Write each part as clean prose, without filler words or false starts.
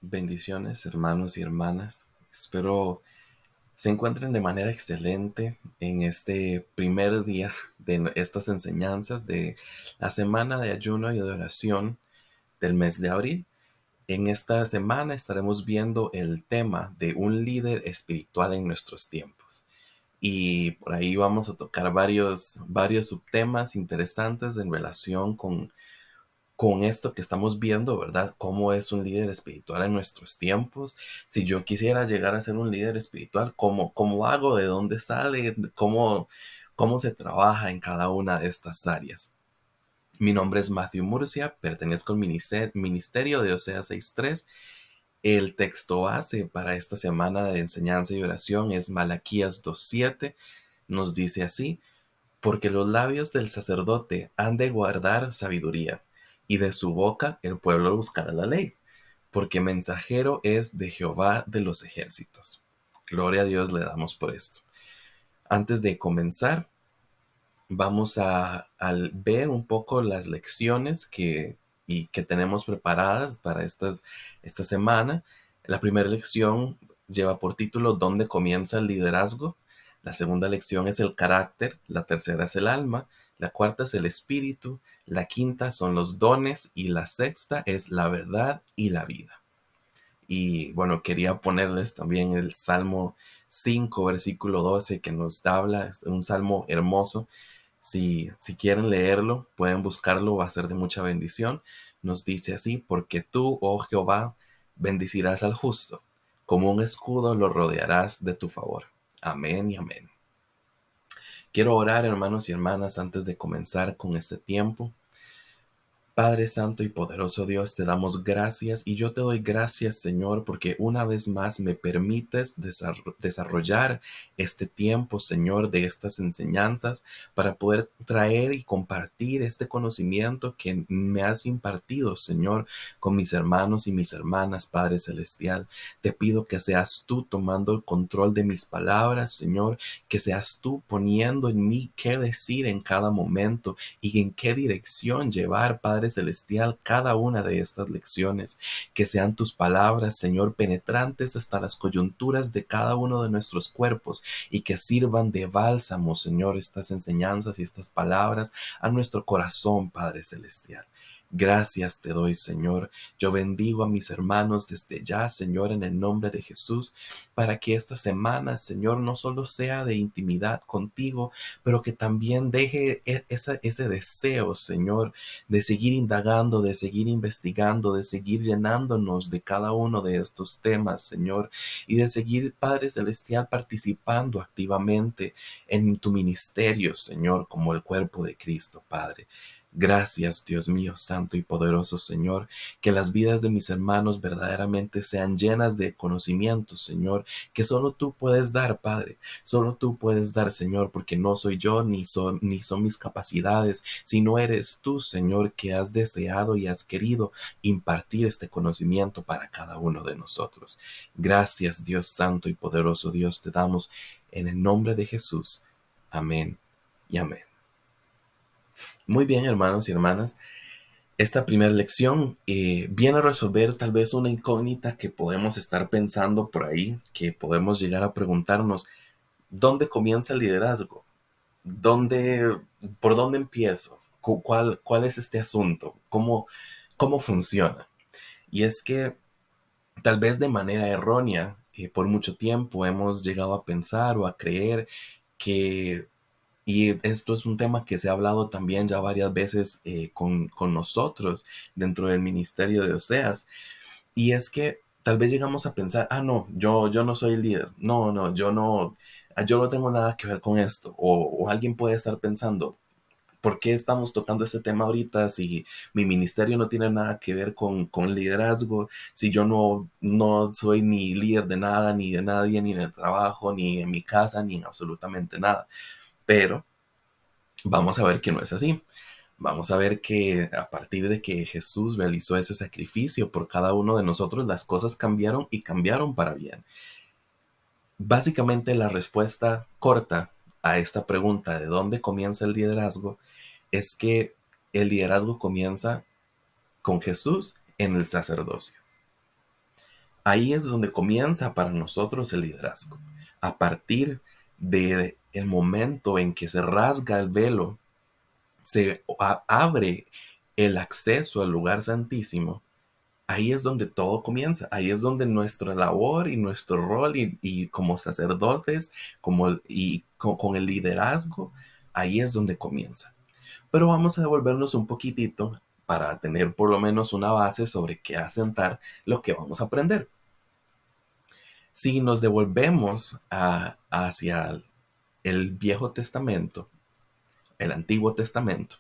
Bendiciones, hermanos y hermanas. Espero se encuentren de manera excelente en este primer día de estas enseñanzas de la semana de ayuno y de oración del mes de abril. En esta semana estaremos viendo el tema de un líder espiritual en nuestros tiempos. Y por ahí vamos a tocar varios subtemas interesantes en relación con esto que estamos viendo, ¿verdad? ¿Cómo es un líder espiritual en nuestros tiempos? Si yo quisiera llegar a ser un líder espiritual, ¿cómo hago? ¿De dónde sale? ¿Cómo se trabaja en cada una de estas áreas? Mi nombre es Matthew Murcia, pertenezco al ministerio de Oseas 6.3. El texto base para esta semana de enseñanza y oración es Malaquías 2.7. Nos dice así: porque los labios del sacerdote han de guardar sabiduría, y de su boca el pueblo buscará la ley, porque mensajero es de Jehová de los ejércitos. Gloria a Dios le damos por esto. Antes de comenzar, vamos a ver un poco las lecciones que tenemos preparadas para esta semana. La primera lección lleva por título ¿Dónde comienza el liderazgo? La segunda lección es el carácter, la tercera es el alma, la cuarta es el espíritu, la quinta son los dones y la sexta es la verdad y la vida. Y bueno, quería ponerles también el Salmo 5, versículo 12, que nos habla, es un salmo hermoso. Si quieren leerlo, pueden buscarlo, va a ser de mucha bendición. Nos dice así: porque tú, oh Jehová, bendecirás al justo, como un escudo lo rodearás de tu favor. Amén y amén. Quiero orar, hermanos y hermanas, antes de comenzar con este tiempo. Padre Santo y poderoso Dios, te damos gracias y yo te doy gracias, Señor, porque una vez más me permites desarrollar este tiempo, Señor, de estas enseñanzas para poder traer y compartir este conocimiento que me has impartido, Señor, con mis hermanos y mis hermanas, Padre Celestial. Te pido que seas tú tomando el control de mis palabras, Señor, que seas tú poniendo en mí qué decir en cada momento y en qué dirección llevar, Padre Celestial, cada una de estas lecciones. Que sean tus palabras, Señor, penetrantes hasta las coyunturas de cada uno de nuestros cuerpos y que sirvan de bálsamo, Señor, estas enseñanzas y estas palabras a nuestro corazón, Padre Celestial. Gracias te doy, Señor. Yo bendigo a mis hermanos desde ya, Señor, en el nombre de Jesús, para que esta semana, Señor, no solo sea de intimidad contigo, pero que también deje ese deseo, Señor, de seguir indagando, de seguir investigando, de seguir llenándonos de cada uno de estos temas, Señor, y de seguir, Padre Celestial, participando activamente en tu ministerio, Señor, como el cuerpo de Cristo, Padre. Gracias, Dios mío, santo y poderoso Señor, que las vidas de mis hermanos verdaderamente sean llenas de conocimiento, Señor, que solo tú puedes dar, Padre. Solo tú puedes dar, Señor, porque no soy yo ni son mis capacidades, sino eres tú, Señor, que has deseado y has querido impartir este conocimiento para cada uno de nosotros. Gracias, Dios santo y poderoso Dios, te damos en el nombre de Jesús. Amén y amén. Muy bien, hermanos y hermanas. Esta primera lección viene a resolver tal vez una incógnita que podemos estar pensando por ahí, que podemos llegar a preguntarnos: ¿dónde comienza el liderazgo? ¿Dónde, por dónde empiezo? ¿Cuál es este asunto? ¿Cómo funciona? Y es que tal vez de manera errónea, por mucho tiempo hemos llegado a pensar o a creer que, y esto es un tema que se ha hablado también ya varias veces con nosotros dentro del ministerio de Oseas, y es que tal vez llegamos a pensar: no, yo no soy el líder, no, yo no tengo nada que ver con esto, o alguien puede estar pensando: ¿por qué estamos tocando este tema ahorita si mi ministerio no tiene nada que ver con liderazgo? Si yo no soy ni líder de nada, ni de nadie, ni en el trabajo, ni en mi casa, ni en absolutamente nada. Pero vamos a ver que no es así. Vamos a ver que a partir de que Jesús realizó ese sacrificio por cada uno de nosotros, las cosas cambiaron y cambiaron para bien. Básicamente la respuesta corta a esta pregunta de dónde comienza el liderazgo es que el liderazgo comienza con Jesús en el sacerdocio. Ahí es donde comienza para nosotros el liderazgo. A partir del momento en que se rasga el velo, se abre el acceso al lugar santísimo. Ahí es donde todo comienza, ahí es donde nuestra labor y nuestro rol y como sacerdotes con el liderazgo, ahí es donde comienza. Pero vamos a devolvernos un poquitito para tener por lo menos una base sobre qué asentar lo que vamos a aprender. Si nos devolvemos hacia el Viejo Testamento, el Antiguo Testamento,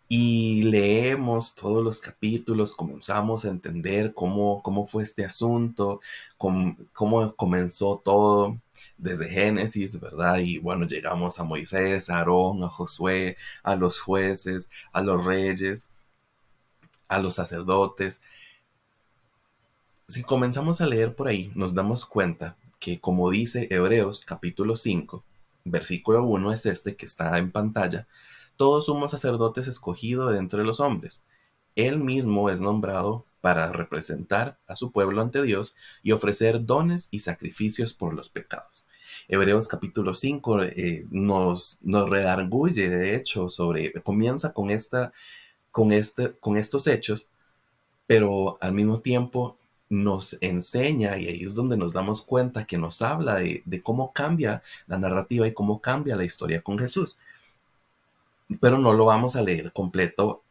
y leemos todos los capítulos, comenzamos a entender cómo fue este asunto, cómo comenzó todo desde Génesis, ¿verdad? Y bueno, llegamos a Moisés, a Aarón, a Josué, a los jueces, a los reyes, a los sacerdotes. Si comenzamos a leer por ahí, nos damos cuenta que, como dice Hebreos capítulo 5, versículo 1 es este que está en pantalla: todo sumo sacerdote es escogido de entre los hombres. Él mismo es nombrado para representar a su pueblo ante Dios y ofrecer dones y sacrificios por los pecados. Hebreos capítulo 5 nos redarguye, de hecho, comienza con estos hechos, pero al mismo tiempo nos enseña, y ahí es donde nos damos cuenta que nos habla de cómo cambia la narrativa y cómo cambia la historia con Jesús. Pero no lo vamos a leer completo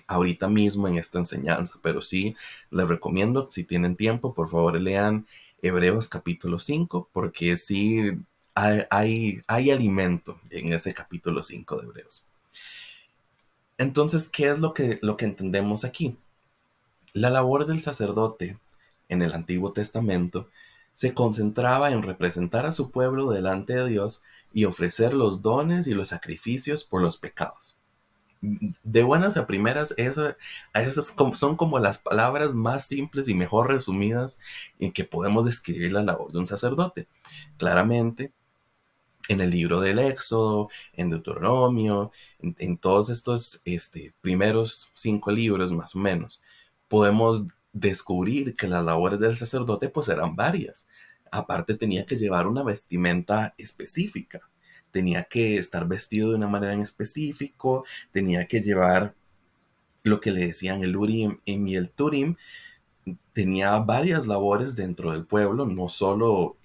ahorita mismo en esta enseñanza, pero sí les recomiendo, si tienen tiempo, por favor lean Hebreos capítulo 5, porque sí hay alimento en ese capítulo 5 de Hebreos. Entonces, ¿qué es lo que entendemos aquí? La labor del sacerdote en el Antiguo Testamento se concentraba en representar a su pueblo delante de Dios y ofrecer los dones y los sacrificios por los pecados. De buenas a primeras, esas son como las palabras más simples y mejor resumidas en que podemos describir la labor de un sacerdote. Claramente, en el libro del Éxodo, en Deuteronomio, en todos estos primeros 5 libros más o menos, podemos descubrir que las labores del sacerdote pues eran varias. Aparte tenía que llevar una vestimenta específica, tenía que estar vestido de una manera en específico, tenía que llevar lo que le decían el Urim y el Turim. Tenía varias labores dentro del pueblo, no solo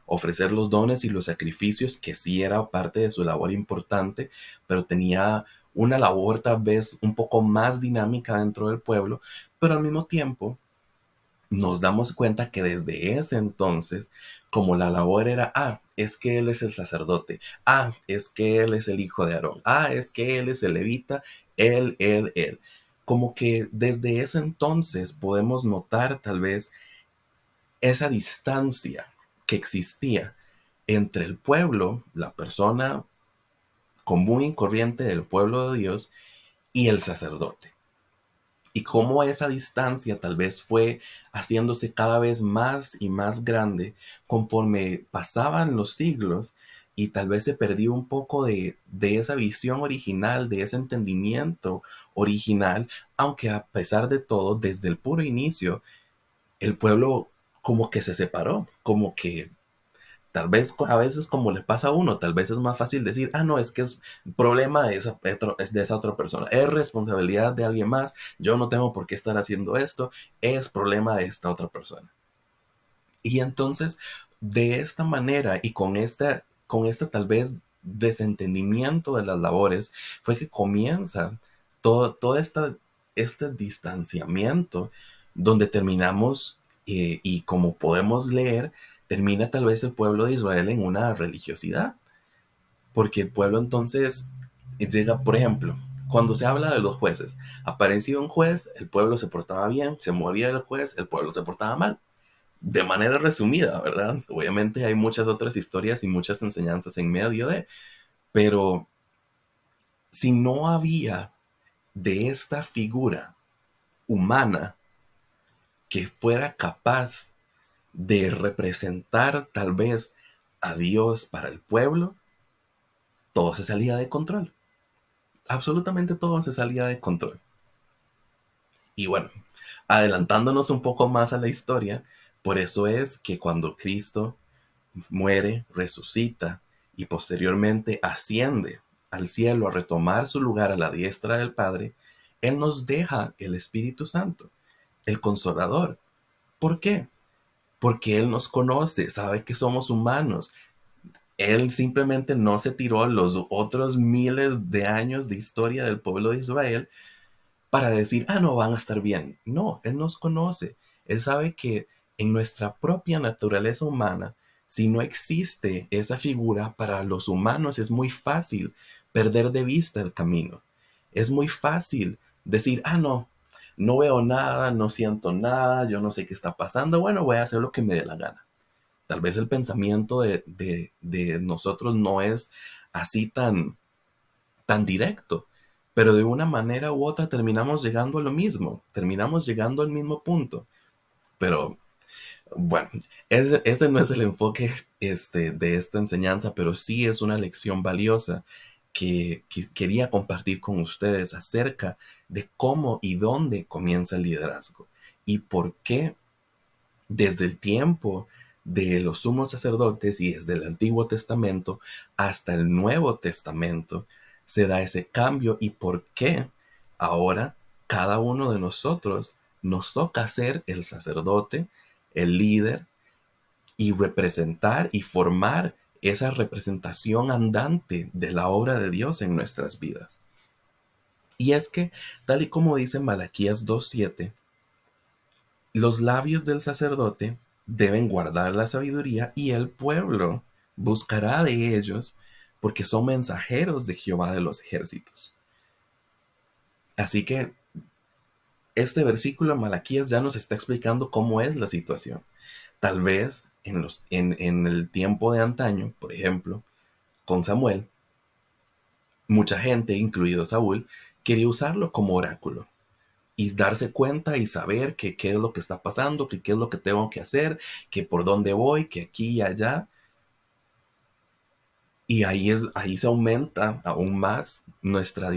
ofrecer los dones y los sacrificios, que sí era parte de su labor importante, pero tenía una labor tal vez un poco más dinámica dentro del pueblo, pero al mismo tiempo nos damos cuenta que desde ese entonces, como la labor era, es que él es el sacerdote, es que él es el hijo de Aarón, es que él es el levita, él. Como que desde ese entonces podemos notar tal vez esa distancia que existía entre el pueblo, la persona común y corriente del pueblo de Dios, y el sacerdote. Y cómo esa distancia tal vez fue haciéndose cada vez más y más grande conforme pasaban los siglos, y tal vez se perdió un poco de esa visión original, de ese entendimiento original, aunque a pesar de todo, desde el puro inicio, el pueblo como que se separó, como que tal vez a veces como le pasa a uno, tal vez es más fácil decir, no, es que es problema es de esa otra persona, es responsabilidad de alguien más, yo no tengo por qué estar haciendo esto, es problema de esta otra persona. Y entonces, de esta manera y con esta tal vez desentendimiento de las labores, fue que comienza todo este distanciamiento, donde terminamos, y como podemos leer, termina tal vez el pueblo de Israel en una religiosidad, porque el pueblo entonces llega, por ejemplo, cuando se habla de los jueces, aparecía un juez, el pueblo se portaba bien, se moría el juez, el pueblo se portaba mal, de manera resumida, ¿verdad? Obviamente hay muchas otras historias y muchas enseñanzas en medio pero si no había de esta figura humana que fuera capaz de representar tal vez a Dios para el pueblo, todo se salía de control. Absolutamente todo se salía de control. Y bueno, Adelantándonos un poco más a la historia, por eso es que cuando Cristo muere, resucita y posteriormente asciende al cielo a retomar su lugar a la diestra del Padre, Él nos deja el Espíritu Santo, el Consolador. ¿Por qué? Porque Él nos conoce, sabe que somos humanos. Él simplemente no se tiró los otros miles de años de historia del pueblo de Israel para decir, no, van a estar bien. No, Él nos conoce. Él sabe que en nuestra propia naturaleza humana, si no existe esa figura, para los humanos es muy fácil perder de vista el camino. Es muy fácil decir, no, no veo nada, no siento nada, yo no sé qué está pasando, bueno, voy a hacer lo que me dé la gana. Tal vez el pensamiento de nosotros no es así tan directo, pero de una manera u otra terminamos llegando a lo mismo, terminamos llegando al mismo punto. Pero bueno, ese no es el enfoque de esta enseñanza, pero sí es una lección valiosa que quería compartir con ustedes acerca de cómo y dónde comienza el liderazgo y por qué desde el tiempo de los sumos sacerdotes y desde el Antiguo Testamento hasta el Nuevo Testamento se da ese cambio y por qué ahora cada uno de nosotros nos toca ser el sacerdote, el líder y representar y formar esa representación andante de la obra de Dios en nuestras vidas. Y es que, tal y como dice Malaquías 2:7, los labios del sacerdote deben guardar la sabiduría y el pueblo buscará de ellos porque son mensajeros de Jehová de los ejércitos. Así que este versículo de Malaquías ya nos está explicando cómo es la situación. Tal vez en el tiempo de antaño, por ejemplo, con Samuel, mucha gente, incluido Saúl, quería usarlo como oráculo y darse cuenta y saber que qué es lo que está pasando, que qué es lo que tengo que hacer, que por dónde voy, que aquí y allá. Y ahí se aumenta aún más nuestro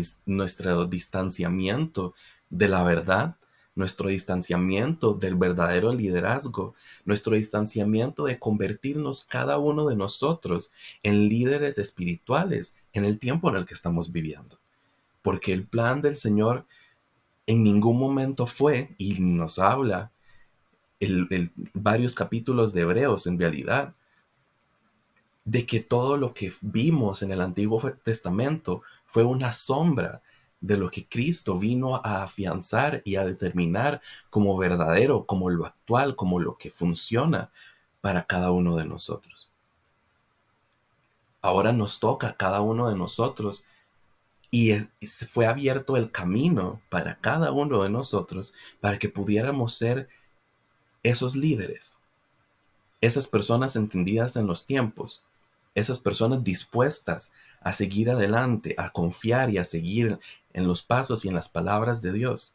distanciamiento de la verdad, nuestro distanciamiento del verdadero liderazgo, nuestro distanciamiento de convertirnos cada uno de nosotros en líderes espirituales en el tiempo en el que estamos viviendo. Porque el plan del Señor en ningún momento fue, y nos habla varios capítulos de Hebreos en realidad, de que todo lo que vimos en el Antiguo Testamento fue una sombra de lo que Cristo vino a afianzar y a determinar como verdadero, como lo actual, como lo que funciona para cada uno de nosotros. Ahora nos toca a cada uno de nosotros y se fue abierto el camino para cada uno de nosotros para que pudiéramos ser esos líderes, esas personas entendidas en los tiempos, esas personas dispuestas a seguir adelante, a confiar y a seguir en los pasos y en las palabras de Dios.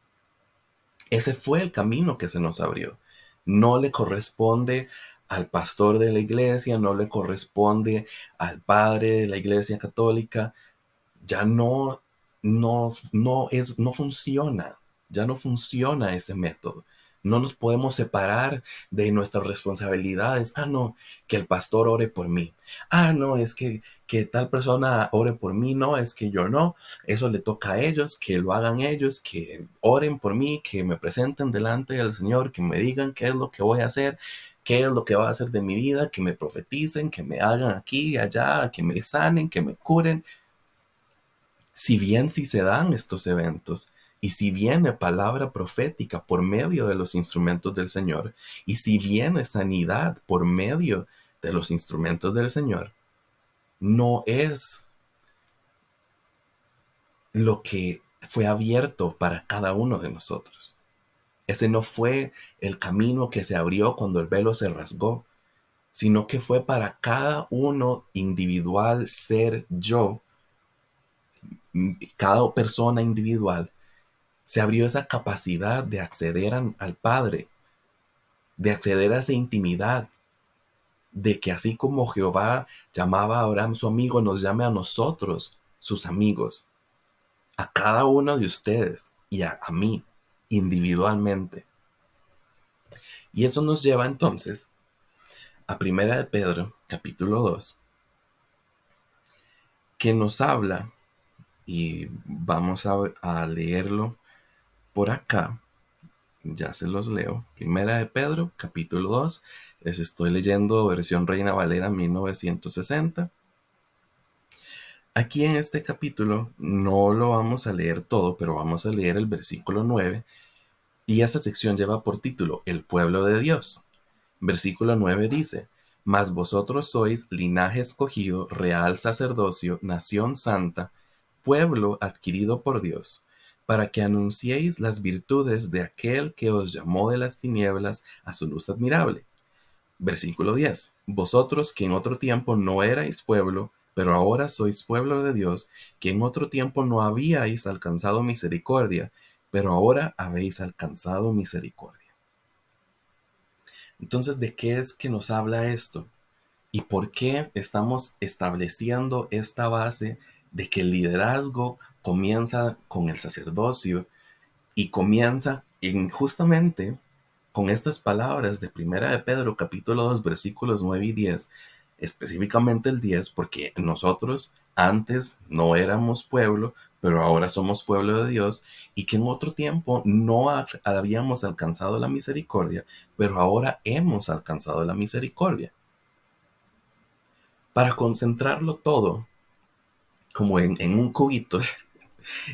Ese fue el camino que se nos abrió. No le corresponde al pastor de la iglesia, no le corresponde al padre de la iglesia católica. Ya no funciona. Ya no funciona ese método. No nos podemos separar de nuestras responsabilidades. No, que el pastor ore por mí. No, es que tal persona ore por mí. No, es que yo no. Eso le toca a ellos, que lo hagan ellos, que oren por mí, que me presenten delante del Señor, que me digan qué es lo que voy a hacer, qué es lo que va a hacer de mi vida, que me profeticen, que me hagan aquí y allá, que me sanen, que me curen. Si bien sí se dan estos eventos, y si viene palabra profética por medio de los instrumentos del Señor, y si viene sanidad por medio de los instrumentos del Señor, no es lo que fue abierto para cada uno de nosotros. Ese no fue el camino que se abrió cuando el velo se rasgó, sino que fue para cada uno individual ser yo, cada persona individual se abrió esa capacidad de acceder al Padre, de acceder a esa intimidad, de que así como Jehová llamaba a Abraham su amigo, nos llame a nosotros sus amigos, a cada uno de ustedes y a mí individualmente. Y eso nos lleva entonces a Primera de Pedro, capítulo 2, que nos habla, y vamos a leerlo por acá, ya se los leo. Primera de Pedro, capítulo 2, les estoy leyendo versión Reina Valera 1960. Aquí en este capítulo no lo vamos a leer todo, pero vamos a leer el versículo 9, y esa sección lleva por título El pueblo de Dios. Versículo 9 dice: Mas vosotros sois linaje escogido, real sacerdocio, nación santa, pueblo adquirido por Dios, para que anunciéis las virtudes de aquel que os llamó de las tinieblas a su luz admirable. Versículo 10. Vosotros que en otro tiempo no erais pueblo, pero ahora sois pueblo de Dios, que en otro tiempo no habíais alcanzado misericordia, pero ahora habéis alcanzado misericordia. Entonces, ¿de qué es que nos habla esto? ¿Y por qué estamos estableciendo esta base de que el liderazgo comienza con el sacerdocio y comienza justamente con estas palabras de Primera de Pedro, capítulo 2, versículos 9 y 10, específicamente el 10, porque nosotros antes no éramos pueblo, pero ahora somos pueblo de Dios, y que en otro tiempo no habíamos alcanzado la misericordia, pero ahora hemos alcanzado la misericordia. Para concentrarlo todo, como en un cubito,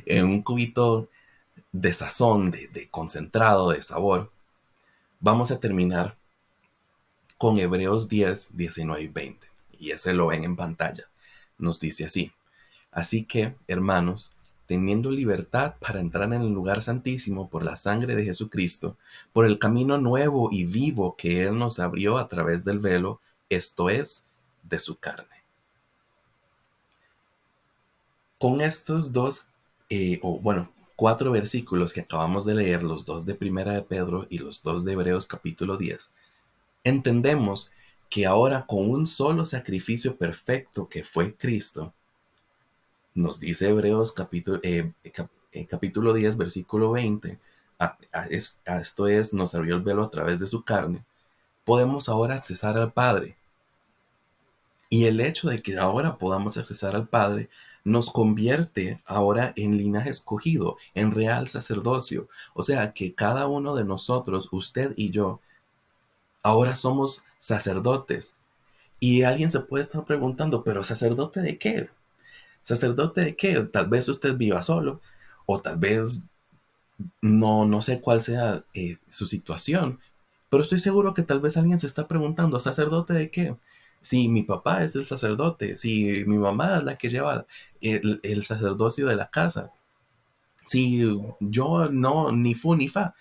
en un cubito de sazón, de concentrado, de sabor, vamos a terminar con Hebreos 10, 19 y 20. Y ese lo ven en pantalla. Nos dice así: Así que, hermanos, teniendo libertad para entrar en el lugar santísimo por la sangre de Jesucristo, por el camino nuevo y vivo que Él nos abrió a través del velo, esto es, de su carne. Con estos dos, cuatro versículos que acabamos de leer, los dos de Primera de Pedro y los dos de Hebreos capítulo 10, entendemos que ahora con un solo sacrificio perfecto que fue Cristo, nos dice Hebreos capítulo 10, versículo 20, esto es, nos abrió el velo a través de su carne, podemos ahora accesar al Padre. Y el hecho de que ahora podamos accesar al Padre nos convierte ahora en linaje escogido, en real sacerdocio. O sea que cada uno de nosotros, usted y yo, ahora somos sacerdotes. Y alguien se puede estar preguntando, ¿pero sacerdote de qué? ¿Sacerdote de qué? Tal vez usted viva solo, o tal vez no sé cuál sea su situación, pero estoy seguro que tal vez alguien se está preguntando, ¿sacerdote de qué? Si mi papá es el sacerdote, si mi mamá es la que lleva el sacerdocio de la casa, si yo no, ni fu ni fa.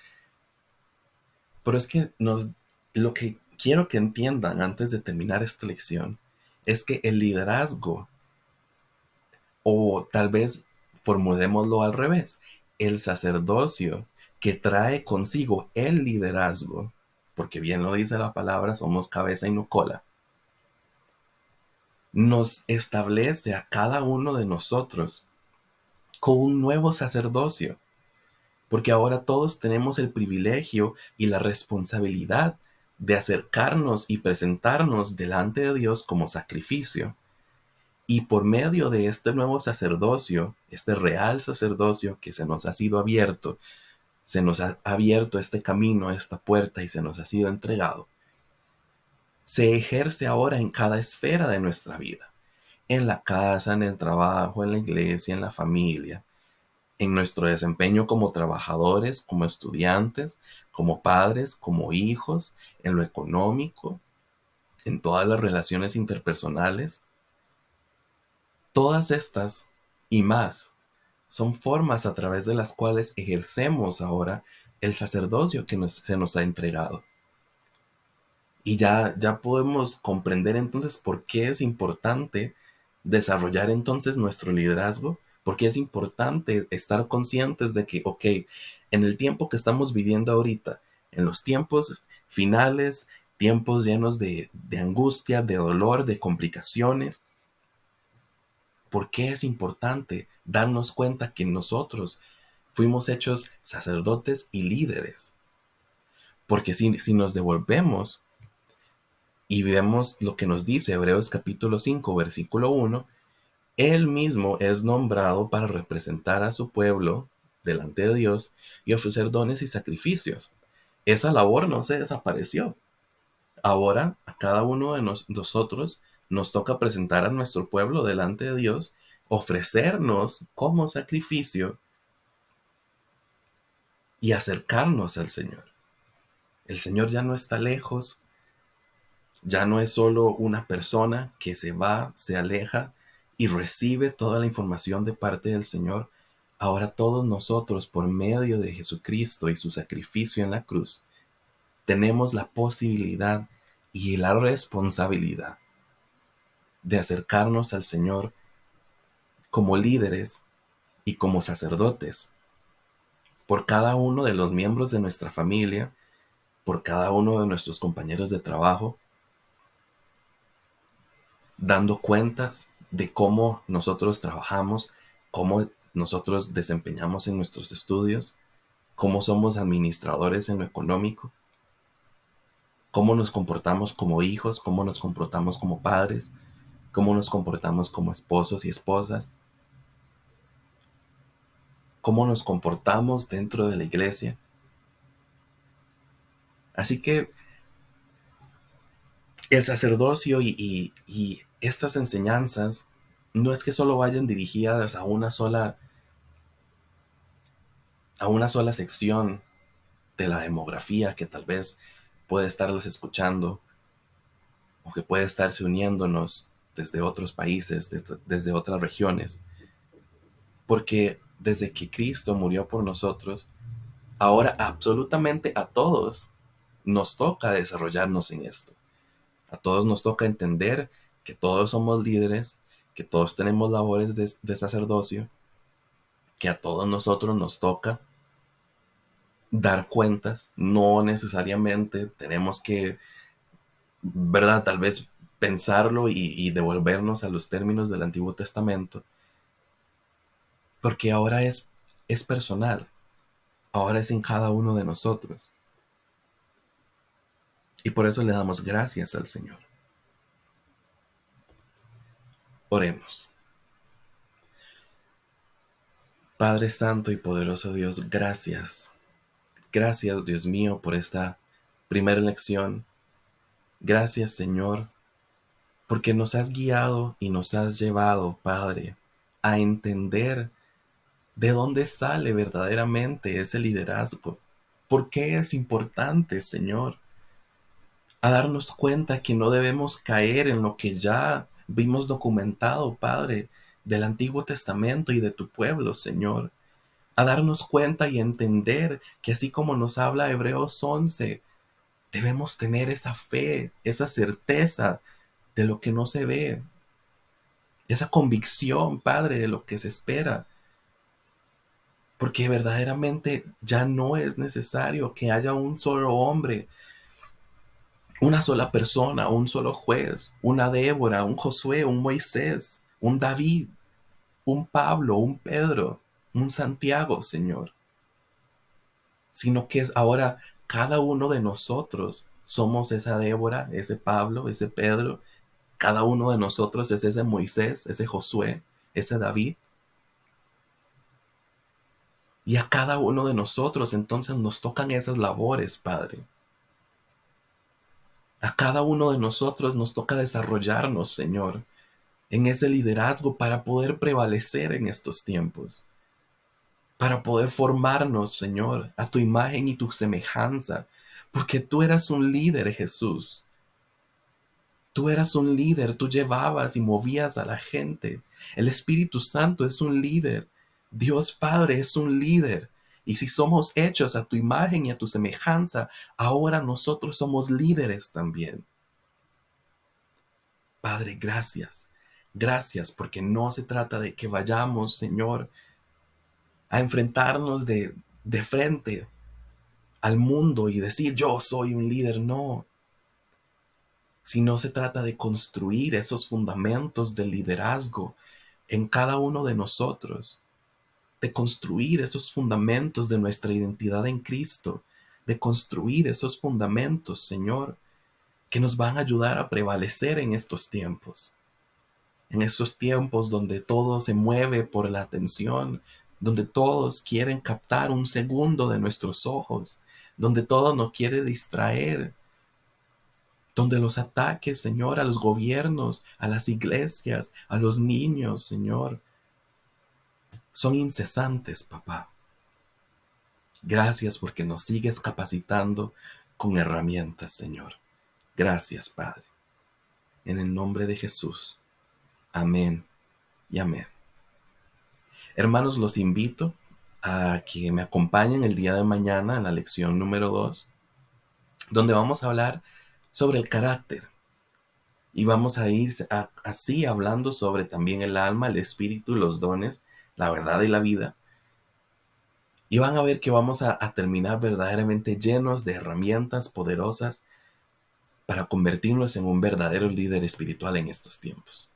Pero es que lo que quiero que entiendan antes de terminar esta lección es que el liderazgo, o tal vez formulémoslo al revés, el sacerdocio que trae consigo el liderazgo, porque bien lo dice la palabra, somos cabeza y no cola, nos establece a cada uno de nosotros con un nuevo sacerdocio, porque ahora todos tenemos el privilegio y la responsabilidad de acercarnos y presentarnos delante de Dios como sacrificio. Y por medio de este nuevo sacerdocio, este real sacerdocio que se nos ha sido abierto, se nos ha abierto este camino, esta puerta y se nos ha sido entregado, se ejerce ahora en cada esfera de nuestra vida, en la casa, en el trabajo, en la iglesia, en la familia, en nuestro desempeño como trabajadores, como estudiantes, como padres, como hijos, en lo económico, en todas las relaciones interpersonales. Todas estas y más son formas a través de las cuales ejercemos ahora el sacerdocio que se nos ha entregado. Y ya podemos comprender entonces por qué es importante desarrollar entonces nuestro liderazgo, por qué es importante estar conscientes de que, ok, en el tiempo que estamos viviendo ahorita, en los tiempos finales, tiempos llenos de angustia, de dolor, de complicaciones, ¿por qué es importante darnos cuenta que nosotros fuimos hechos sacerdotes y líderes? Porque si nos devolvemos y vemos lo que nos dice Hebreos capítulo 5 versículo 1, Él mismo es nombrado para representar a su pueblo delante de Dios y ofrecer dones y sacrificios. Esa labor no se desapareció. Ahora a cada uno de nosotros nos toca presentar a nuestro pueblo delante de Dios, ofrecernos como sacrificio y acercarnos al Señor. El Señor ya no está lejos, ya no es solo una persona que se va, se aleja y recibe toda la información de parte del Señor. Ahora todos nosotros, por medio de Jesucristo y su sacrificio en la cruz, tenemos la posibilidad y la responsabilidad de acercarnos al Señor como líderes y como sacerdotes, por cada uno de los miembros de nuestra familia, por cada uno de nuestros compañeros de trabajo, dando cuentas de cómo nosotros trabajamos, cómo nosotros desempeñamos en nuestros estudios, cómo somos administradores en lo económico, cómo nos comportamos como hijos, cómo nos comportamos como padres, cómo nos comportamos como esposos y esposas, cómo nos comportamos dentro de la iglesia. Así que el sacerdocio y estas enseñanzas no es que solo vayan dirigidas a una sola sección de la demografía que tal vez puede estarlos escuchando o que puede estarse uniéndonos desde otros países, desde otras regiones. Porque desde que Cristo murió por nosotros, ahora absolutamente a todos nos toca desarrollarnos en esto. A todos nos toca entender que todos somos líderes, que todos tenemos labores de sacerdocio, que a todos nosotros nos toca dar cuentas. No necesariamente tenemos que, ¿verdad? Tal vez pensarlo y devolvernos a los términos del Antiguo Testamento, porque ahora es personal, ahora es en cada uno de nosotros. Y por eso le damos gracias al Señor. Oremos. Padre Santo y poderoso Dios, gracias. Gracias, Dios mío, por esta primera lección. Gracias, Señor, porque nos has guiado y nos has llevado, Padre, a entender de dónde sale verdaderamente ese liderazgo. ¿Por qué es importante, Señor? A darnos cuenta que no debemos caer en lo que ya vimos documentado, Padre, del Antiguo Testamento y de tu pueblo, Señor. A darnos cuenta y entender que así como nos habla Hebreos 11, debemos tener esa fe, esa certeza de lo que no se ve, esa convicción, Padre, de lo que se espera, porque verdaderamente ya no es necesario que haya un solo hombre, una sola persona, un solo juez, una Débora, un Josué, un Moisés, un David, un Pablo, un Pedro, un Santiago, Señor, sino que es ahora cada uno de nosotros somos esa Débora, ese Pablo, ese Pedro, cada uno de nosotros es ese Moisés, ese Josué, ese David. Y a cada uno de nosotros entonces nos tocan esas labores, Padre. A cada uno de nosotros nos toca desarrollarnos, Señor, en ese liderazgo para poder prevalecer en estos tiempos, para poder formarnos, Señor, a tu imagen y tu semejanza, porque tú eras un líder, Jesús. Tú eras un líder, tú llevabas y movías a la gente. El Espíritu Santo es un líder. Dios Padre es un líder. Y si somos hechos a tu imagen y a tu semejanza, ahora nosotros somos líderes también. Padre, gracias. Gracias porque no se trata de que vayamos, Señor, a enfrentarnos de frente al mundo y decir yo soy un líder. No, sino se trata de construir esos fundamentos de liderazgo en cada uno de nosotros, de construir esos fundamentos de nuestra identidad en Cristo, de construir esos fundamentos, Señor, que nos van a ayudar a prevalecer en estos tiempos. En estos tiempos donde todo se mueve por la atención, donde todos quieren captar un segundo de nuestros ojos, donde todo nos quiere distraer, donde los ataques, Señor, a los gobiernos, a las iglesias, a los niños, Señor, son incesantes, papá. Gracias porque nos sigues capacitando con herramientas, Señor. Gracias, Padre. En el nombre de Jesús. Amén y amén. Hermanos, los invito a que me acompañen el día de mañana en la lección número 2, donde vamos a hablar sobre el carácter. Y vamos a ir así hablando sobre también el alma, el espíritu, los dones, la verdad y la vida. Y van a ver que vamos a terminar verdaderamente llenos de herramientas poderosas para convertirnos en un verdadero líder espiritual en estos tiempos.